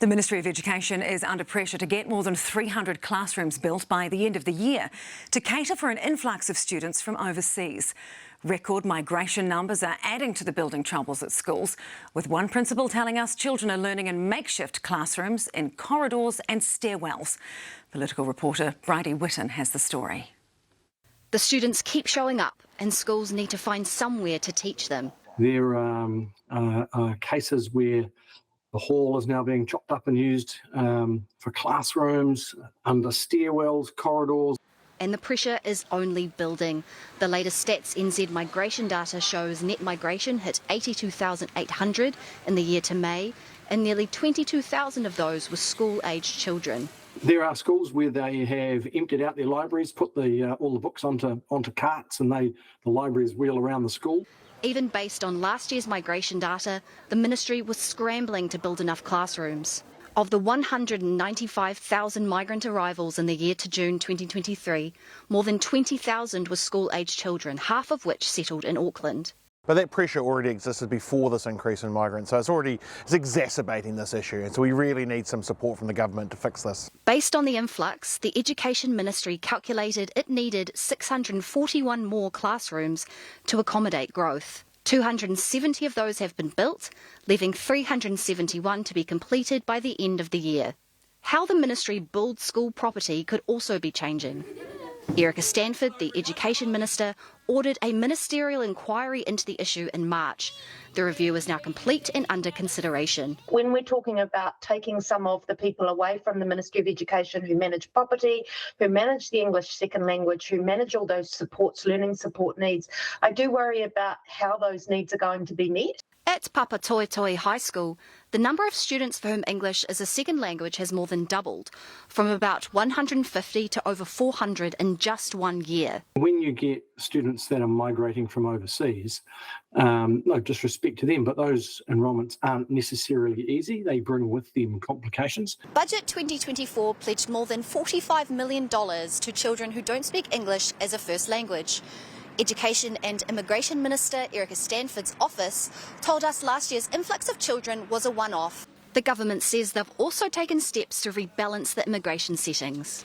The Ministry of Education is under pressure to get more than 300 classrooms built by the end of the year to cater for an influx of students from overseas. Record migration numbers are adding to the building troubles at schools, with one principal telling us children are learning in makeshift classrooms, in corridors and stairwells. Political reporter Bridie Whitten has the story. The students keep showing up and schools need to find somewhere to teach them. There are cases where the hall is now being chopped up and used for classrooms, under stairwells, corridors. And the pressure is only building. The latest Stats NZ migration data shows net migration hit 82,800 in the year to May, and nearly 22,000 of those were school-aged children. There are schools where they have emptied out their libraries, put all the books onto carts, and the libraries wheel around the school. Even based on last year's migration data, the ministry was scrambling to build enough classrooms. Of the 195,000 migrant arrivals in the year to June 2023, more than 20,000 were school-aged children, half of which settled in Auckland. But that pressure already existed before this increase in migrants, so it's exacerbating this issue, and so we really need some support from the government to fix this. Based on the influx, the Education Ministry calculated it needed 641 more classrooms to accommodate growth. 270 of those have been built, leaving 371 to be completed by the end of the year. How the ministry builds school property could also be changing. Erica Stanford, the Education Minister, ordered a ministerial inquiry into the issue in March. The review is now complete and under consideration. When we're talking about taking some of the people away from the Ministry of Education who manage property, who manage the English second language, who manage all those supports, learning support needs, I do worry about how those needs are going to be met. At Papatoetoe High School, the number of students for whom English is a second language has more than doubled, from about 150 to over 400 in just 1 year. When you get students that are migrating from overseas, no disrespect to them, but those enrolments aren't necessarily easy. They bring with them complications. Budget 2024 pledged more than $45 million to children who don't speak English as a first language. Education and Immigration Minister Erica Stanford's office told us last year's influx of children was a one-off. The government says they've also taken steps to rebalance the immigration settings.